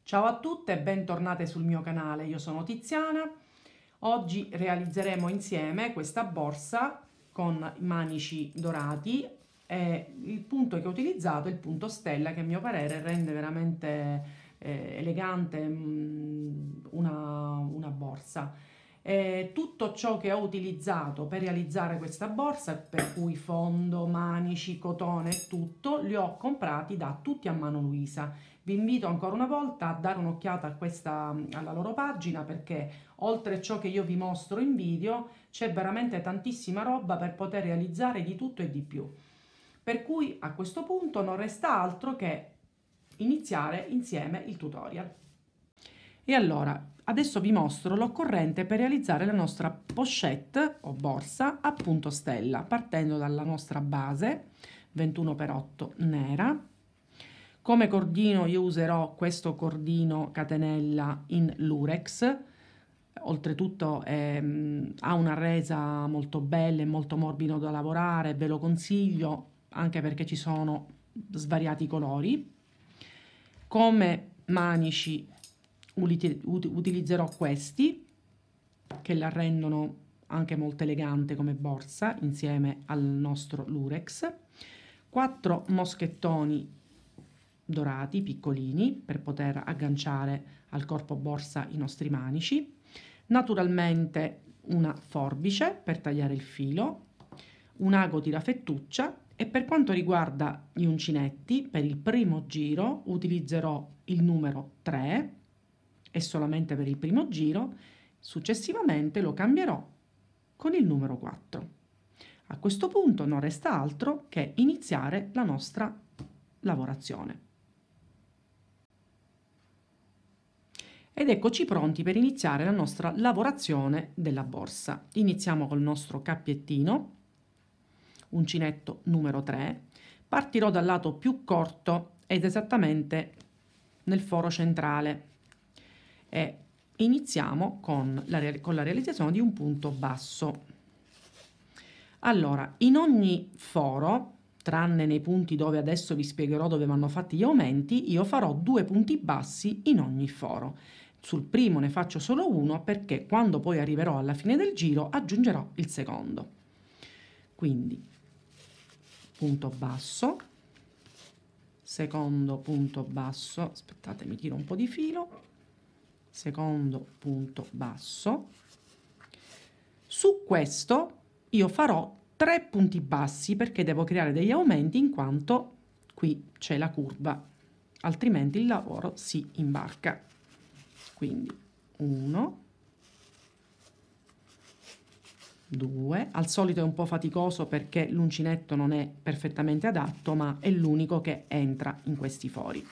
Ciao a tutte e bentornate sul mio canale, io sono Tiziana. Oggi realizzeremo insieme questa borsa con manici dorati e il punto che ho utilizzato è il punto stella che a mio parere rende veramente elegante una borsa. Tutto ciò che ho utilizzato per realizzare questa borsa, per cui fondo, manici, cotone e tutto, li ho comprati da Tutti a Mano Luisa. Vi invito ancora una volta a dare un'occhiata alla loro pagina perché oltre a ciò che io vi mostro in video c'è veramente tantissima roba per poter realizzare di tutto e di più. Per cui a questo punto non resta altro che iniziare insieme il tutorial. E allora, adesso vi mostro l'occorrente per realizzare la nostra pochette o borsa a punto stella, partendo dalla nostra base 21x8 nera. Come cordino io userò questo cordino catenella in lurex, oltretutto ha una resa molto bella e molto morbido da lavorare, ve lo consiglio anche perché ci sono svariati colori. Come manici utilizzerò questi che la rendono anche molto elegante come borsa insieme al nostro lurex. 4 moschettoni dorati piccolini per poter agganciare al corpo borsa i nostri manici, naturalmente una forbice per tagliare il filo, un ago tira fettuccia e per quanto riguarda gli uncinetti per il primo giro utilizzerò il numero 3 e solamente per il primo giro, successivamente lo cambierò con il numero 4. A questo punto non resta altro che iniziare la nostra lavorazione. Ed eccoci pronti per iniziare la nostra lavorazione della borsa. Iniziamo col nostro cappiettino, uncinetto numero 3. Partirò dal lato più corto ed esattamente nel foro centrale e iniziamo con la realizzazione di un punto basso. Allora, in ogni foro, tranne nei punti dove adesso vi spiegherò dove vanno fatti gli aumenti, io farò 2 punti bassi in ogni foro. Sul primo ne faccio solo uno perché quando poi arriverò alla fine del giro aggiungerò il secondo. Quindi punto basso, secondo punto basso, aspettate mi tiro un po' di filo, secondo punto basso. Su questo io farò 3 punti bassi perché devo creare degli aumenti in quanto qui c'è la curva, altrimenti il lavoro si imbarca. Quindi 1, 2, al solito è un po' faticoso perché l'uncinetto non è perfettamente adatto, ma è l'unico che entra in questi fori.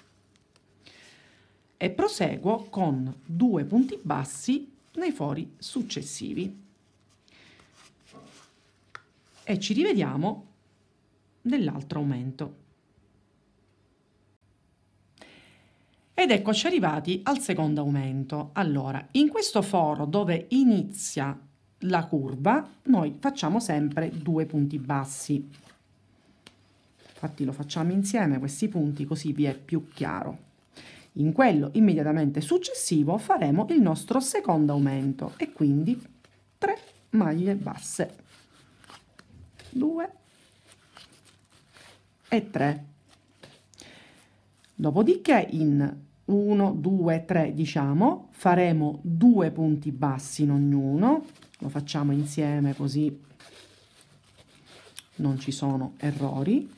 E proseguo con 2 punti bassi nei fori successivi. E ci rivediamo nell'altro aumento. Ed eccoci arrivati al secondo aumento. Allora, in questo foro dove inizia la curva, noi facciamo sempre 2 punti bassi. Infatti lo facciamo insieme questi punti così vi è più chiaro. In quello immediatamente successivo faremo il nostro secondo aumento e quindi 3 maglie basse. 2 e 3. Dopodiché in 1, 2, 3 diciamo faremo 2 punti bassi in ognuno, lo facciamo insieme così non ci sono errori.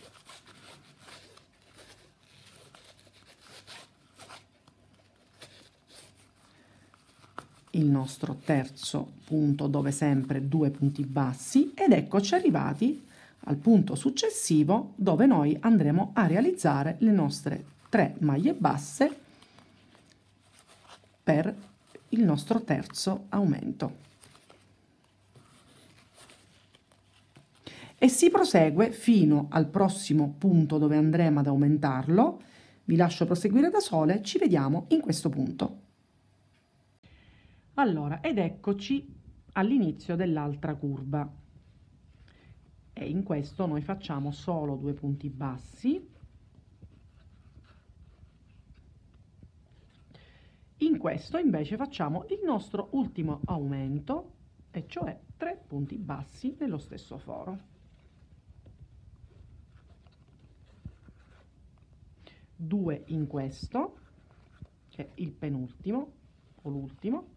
Il nostro terzo punto dove sempre 2 punti bassi ed eccoci arrivati al punto successivo dove noi andremo a realizzare le nostre 3 maglie basse per il nostro terzo aumento. E si prosegue fino al prossimo punto dove andremo ad aumentarlo. Vi lascio proseguire da sole, ci vediamo in questo punto. Allora, ed eccoci all'inizio dell'altra curva. E in questo noi facciamo solo 2 punti bassi In questo invece facciamo il nostro ultimo aumento, e cioè 3 punti bassi nello stesso foro. 2 in questo, che è il penultimo o l'ultimo,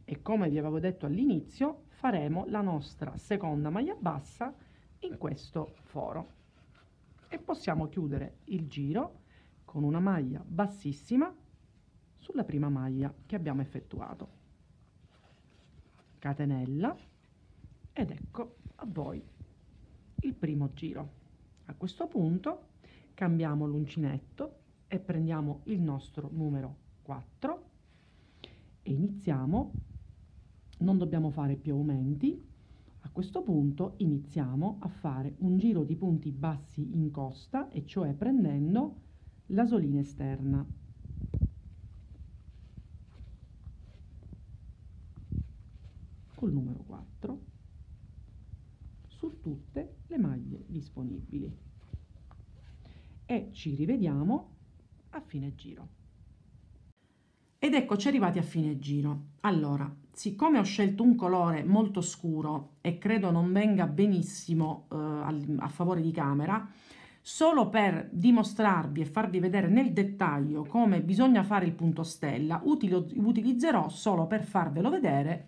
e come vi avevo detto all'inizio faremo la nostra seconda maglia bassa in questo foro e possiamo chiudere il giro con una maglia bassissima sulla prima maglia che abbiamo effettuato. Catenella, ed ecco a voi il primo giro. A questo punto cambiamo l'uncinetto e prendiamo il nostro numero 4 e iniziamo. Non dobbiamo fare più aumenti. A questo punto iniziamo a fare un giro di punti bassi in costa, e cioè prendendo l'asolina esterna. Col numero 4 su tutte le maglie disponibili. E ci rivediamo a fine giro. Ed eccoci arrivati a fine giro. Allora, siccome ho scelto un colore molto scuro e credo non venga benissimo a favore di camera, solo per dimostrarvi e farvi vedere nel dettaglio come bisogna fare il punto stella, utilizzerò solo per farvelo vedere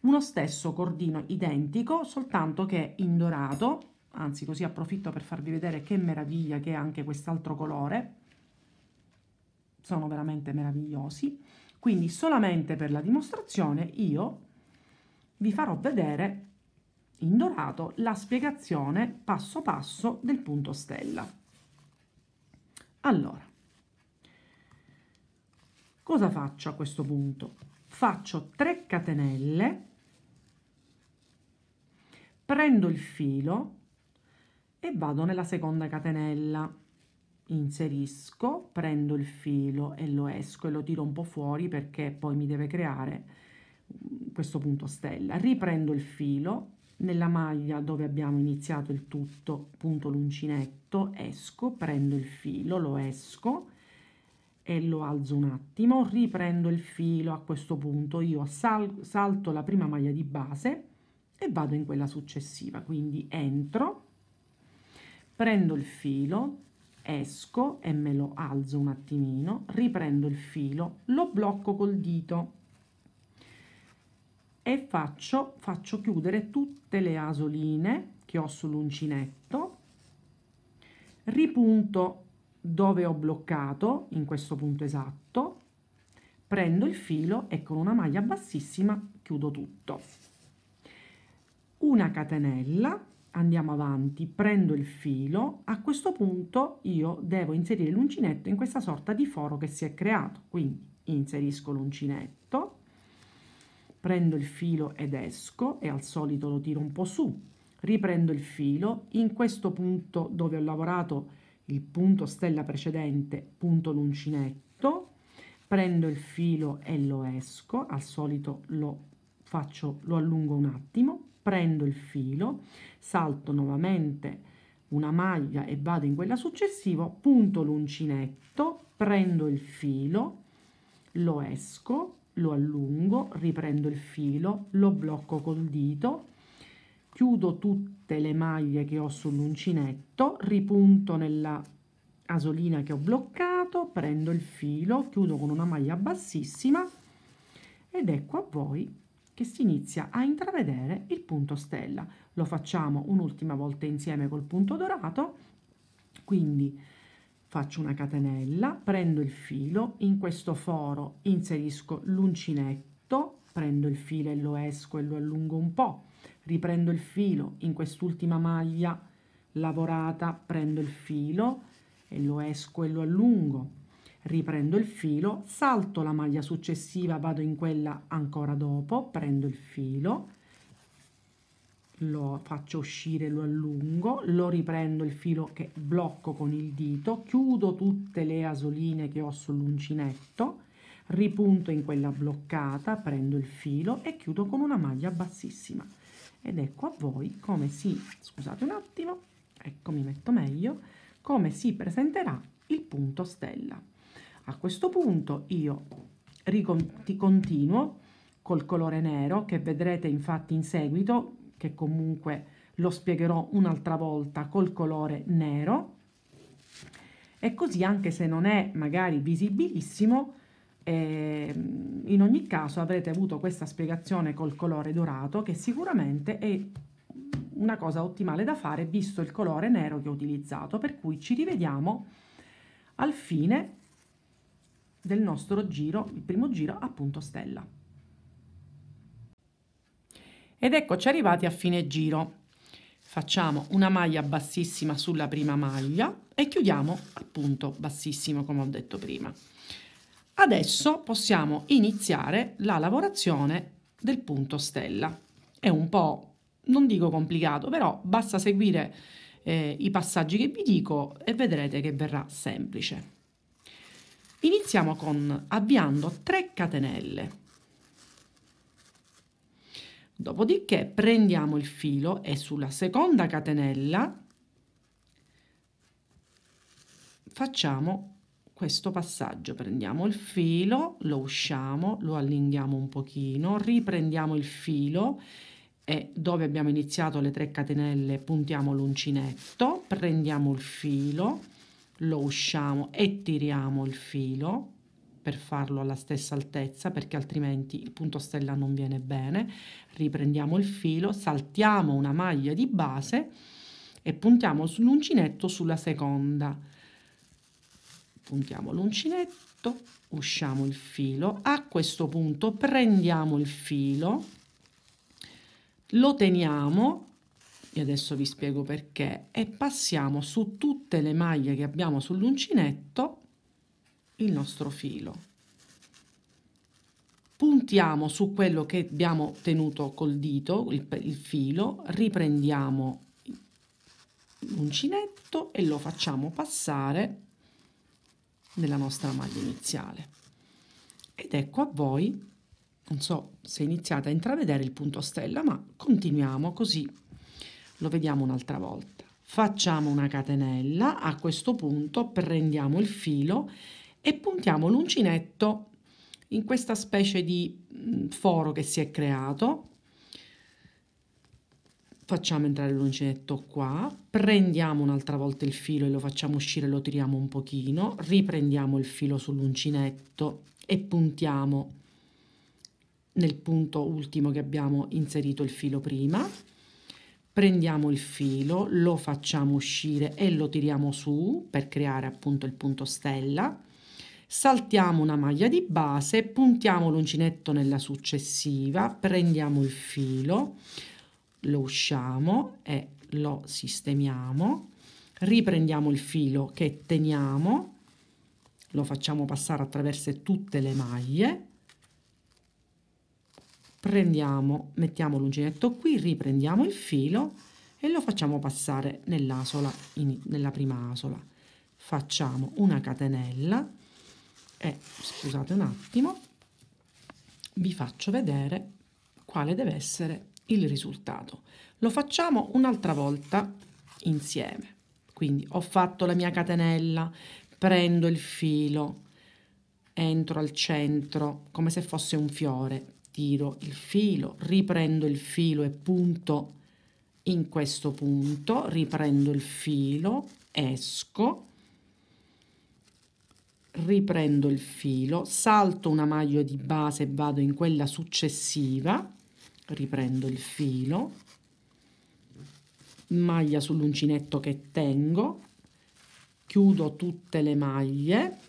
uno stesso cordino identico, soltanto che in dorato, anzi così approfitto per farvi vedere che meraviglia che è anche quest'altro colore. Sono veramente meravigliosi. Quindi solamente per la dimostrazione io vi farò vedere in dorato la spiegazione passo passo del punto stella. Allora, cosa faccio a questo punto? Faccio 3 catenelle, prendo il filo e vado nella seconda catenella, inserisco, prendo il filo e lo esco e lo tiro un po' fuori perché poi mi deve creare questo punto stella. Riprendo il filo nella maglia dove abbiamo iniziato il tutto, punto l'uncinetto, esco, prendo il filo, lo esco e lo alzo un attimo, riprendo il filo. A questo punto io salto la prima maglia di base e vado in quella successiva, quindi entro, prendo il filo, esco e me lo alzo un attimino, riprendo il filo, lo blocco col dito e faccio chiudere tutte le asoline che ho sull'uncinetto, ripunto dove ho bloccato, in questo punto esatto, prendo il filo e con una maglia bassissima chiudo tutto. Una catenella, andiamo avanti, prendo il filo. A questo punto io devo inserire l'uncinetto in questa sorta di foro che si è creato, quindi inserisco l'uncinetto, prendo il filo ed esco e al solito lo tiro un po' su, riprendo il filo, in questo punto dove ho lavorato il punto stella precedente punto l'uncinetto, prendo il filo e lo esco, al solito lo allungo un attimo, prendo il filo, salto nuovamente una maglia e vado in quella successiva, punto l'uncinetto, prendo il filo, lo esco, lo allungo, riprendo il filo, lo blocco col dito, chiudo tutte le maglie che ho sull'uncinetto, ripunto nella asolina che ho bloccato, prendo il filo, chiudo con una maglia bassissima ed ecco a voi che si inizia a intravedere il punto stella. Lo facciamo un'ultima volta insieme col punto dorato, quindi faccio una catenella, prendo il filo, in questo foro inserisco l'uncinetto, prendo il filo e lo esco e lo allungo un po', riprendo il filo, in quest'ultima maglia lavorata prendo il filo e lo esco e lo allungo, riprendo il filo, salto la maglia successiva, vado in quella ancora dopo, prendo il filo, lo faccio uscire, lo allungo, lo riprendo il filo che blocco con il dito, chiudo tutte le asoline che ho sull'uncinetto, ripunto in quella bloccata, prendo il filo e chiudo con una maglia bassissima. Ed ecco a voi come scusate un attimo, ecco mi metto meglio, come si presenterà il punto stella. A questo punto io continuo col colore nero, che vedrete infatti in seguito, che comunque lo spiegherò un'altra volta col colore nero, e così, anche se non è magari visibilissimo, in ogni caso avrete avuto questa spiegazione col colore dorato, che sicuramente è una cosa ottimale da fare visto il colore nero che ho utilizzato. Per cui ci rivediamo al fine del nostro giro, il primo giro a punto stella. Ed eccoci arrivati a fine giro. Facciamo una maglia bassissima sulla prima maglia e chiudiamo a punto bassissimo, come ho detto prima. Adesso possiamo iniziare la lavorazione del punto stella. È un po', non dico complicato, però basta seguire i passaggi che vi dico e vedrete che verrà semplice. Iniziamo avviando 3 catenelle. Dopodiché prendiamo il filo e sulla seconda catenella facciamo questo passaggio. Prendiamo il filo, lo usciamo, lo allunghiamo un pochino, riprendiamo il filo e dove abbiamo iniziato le 3 catenelle puntiamo l'uncinetto, prendiamo il filo, lo usciamo e tiriamo il filo per farlo alla stessa altezza, perché altrimenti il punto stella non viene bene. Riprendiamo il filo, saltiamo una maglia di base e puntiamo sull'uncinetto sulla seconda. Puntiamo l'uncinetto, usciamo il filo. A questo punto prendiamo il filo, lo teniamo, e adesso vi spiego perché, e passiamo su tutte le maglie che abbiamo sull'uncinetto il nostro filo. Puntiamo su quello che abbiamo tenuto col dito, il filo, riprendiamo l'uncinetto e lo facciamo passare nella nostra maglia iniziale. Ed ecco a voi, non so se iniziate a intravedere il punto stella, ma continuiamo così lo vediamo un'altra volta. Facciamo una catenella, a questo punto prendiamo il filo e puntiamo l'uncinetto in questa specie di foro che si è creato. Facciamo entrare l'uncinetto qua, prendiamo un'altra volta il filo e lo facciamo uscire, lo tiriamo un pochino, riprendiamo il filo sull'uncinetto e puntiamo nel punto ultimo che abbiamo inserito il filo prima. Prendiamo il filo, lo facciamo uscire e lo tiriamo su per creare appunto il punto stella. Saltiamo una maglia di base, puntiamo l'uncinetto nella successiva, prendiamo il filo, lo usciamo e lo sistemiamo, riprendiamo il filo che teniamo, lo facciamo passare attraverso tutte le maglie, mettiamo l'uncinetto qui, riprendiamo il filo e lo facciamo passare nell'asola, nella prima asola. Facciamo una catenella e, scusate un attimo, vi faccio vedere quale deve essere il risultato. Lo facciamo un'altra volta insieme. Quindi ho fatto la mia catenella, prendo il filo, entro al centro come se fosse un fiore, tiro il filo, riprendo il filo e punto in questo punto, riprendo il filo, esco, riprendo il filo, salto una maglia di base e vado in quella successiva, riprendo il filo, maglia sull'uncinetto che tengo, chiudo tutte le maglie,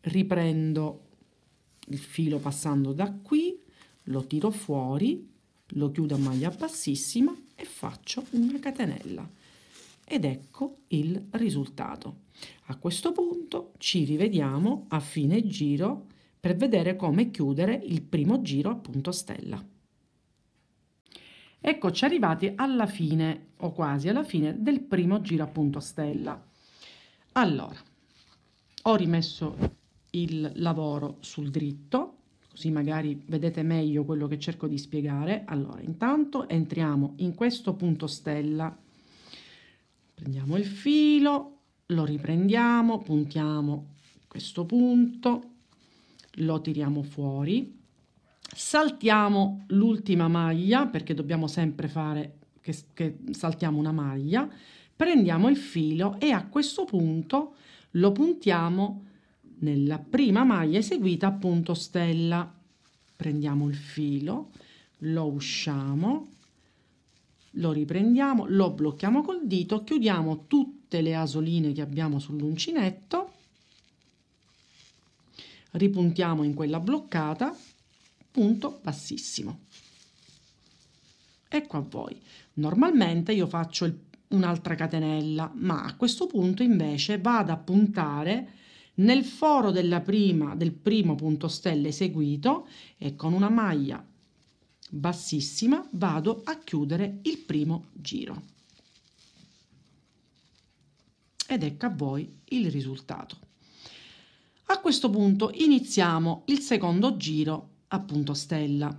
riprendo il filo passando da qui, lo tiro fuori, lo chiudo a maglia bassissima e faccio una catenella. Ed ecco il risultato. A questo punto ci rivediamo a fine giro per vedere come chiudere il primo giro a punto stella. Eccoci arrivati alla fine o quasi alla fine del primo giro a punto stella. Allora, ho rimesso il lavoro sul dritto, così magari vedete meglio quello che cerco di spiegare. Allora, intanto entriamo in questo punto stella, prendiamo il filo, lo riprendiamo, puntiamo questo punto, lo tiriamo fuori, saltiamo l'ultima maglia perché dobbiamo sempre fare che saltiamo una maglia, prendiamo il filo e a questo punto lo puntiamo nella prima maglia eseguita a punto stella. Prendiamo il filo, lo usciamo, lo riprendiamo, lo blocchiamo col dito, chiudiamo tutte le asoline che abbiamo sull'uncinetto, ripuntiamo in quella bloccata, punto bassissimo. Ecco a voi. Normalmente io faccio un'altra catenella, ma a questo punto invece vado a puntare nel foro del primo punto stella eseguito e con una maglia bassissima vado a chiudere il primo giro. Ed ecco a voi il risultato. A questo punto iniziamo il secondo giro a punto stella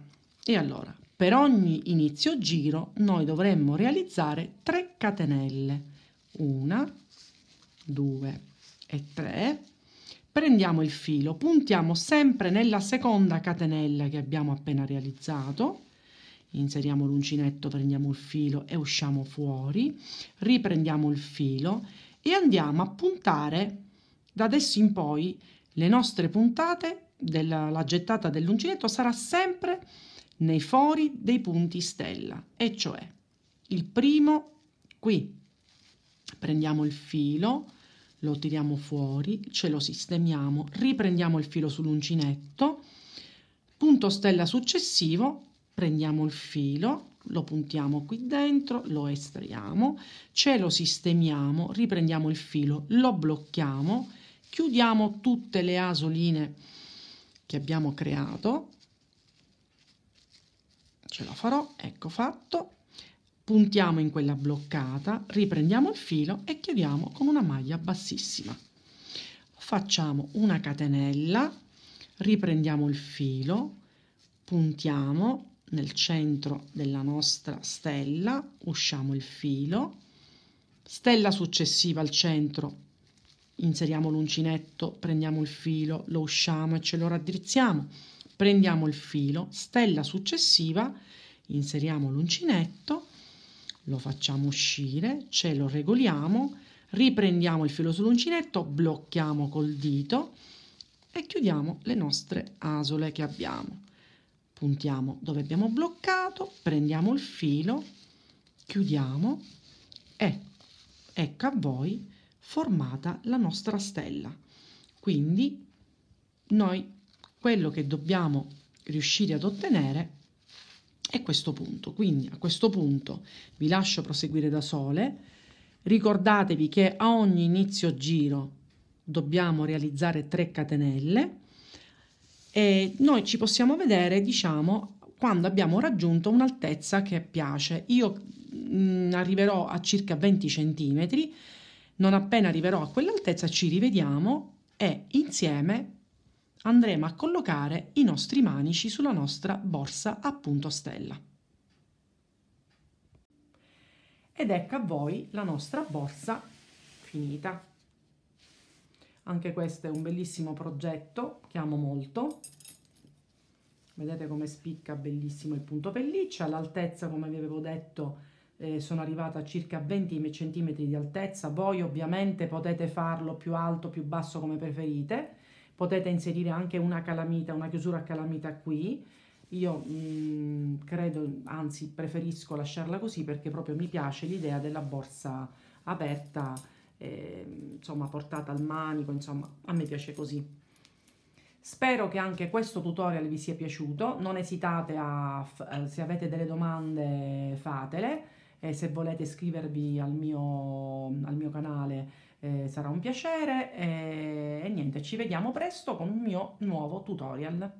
e allora per ogni inizio giro noi dovremmo realizzare 3 catenelle, 1, 2 e 3. Prendiamo il filo, puntiamo sempre nella seconda catenella che abbiamo appena realizzato, inseriamo l'uncinetto, prendiamo il filo e usciamo fuori, riprendiamo il filo e andiamo a puntare da adesso in poi le nostre puntate la gettata dell'uncinetto sarà sempre nei fori dei punti stella, e cioè il primo qui, prendiamo il filo, lo tiriamo fuori, ce lo sistemiamo, riprendiamo il filo sull'uncinetto, punto stella successivo, prendiamo il filo, lo puntiamo qui dentro, lo estraiamo, ce lo sistemiamo, riprendiamo il filo, lo blocchiamo, chiudiamo tutte le asoline che abbiamo creato, ce la farò, ecco fatto, puntiamo in quella bloccata, riprendiamo il filo e chiudiamo con una maglia bassissima. Facciamo una catenella, riprendiamo il filo, puntiamo nel centro della nostra stella, usciamo il filo, stella successiva al centro, inseriamo l'uncinetto, prendiamo il filo, lo usciamo e ce lo raddrizziamo, prendiamo il filo, stella successiva, inseriamo l'uncinetto, lo facciamo uscire, ce lo regoliamo, riprendiamo il filo sull'uncinetto, blocchiamo col dito e chiudiamo le nostre asole che abbiamo. Puntiamo dove abbiamo bloccato, prendiamo il filo, chiudiamo e ecco a voi formata la nostra stella. Quindi noi quello che dobbiamo riuscire ad ottenere è questo punto. Quindi a questo punto vi lascio proseguire da sole. Ricordatevi che a ogni inizio giro dobbiamo realizzare 3 catenelle e noi ci possiamo vedere, diciamo, quando abbiamo raggiunto un'altezza che piace. Io arriverò a circa 20 centimetri. Non appena arriverò a quell'altezza ci rivediamo e insieme andremo a collocare i nostri manici sulla nostra borsa a punto stella. Ed ecco a voi la nostra borsa finita. Anche questo è un bellissimo progetto che amo molto. Vedete come spicca bellissimo il punto pelliccia. All'altezza, come vi avevo detto, sono arrivata a circa 20 cm di altezza. Voi ovviamente potete farlo più alto, più basso come preferite. Potete inserire anche una calamita, una chiusura a calamita qui. Io credo, anzi preferisco lasciarla così perché proprio mi piace l'idea della borsa aperta, insomma portata al manico, insomma a me piace così. Spero che anche questo tutorial vi sia piaciuto. Non esitate se avete delle domande fatele, e se volete iscrivervi al mio canale sarà un piacere, e niente, ci vediamo presto con un mio nuovo tutorial.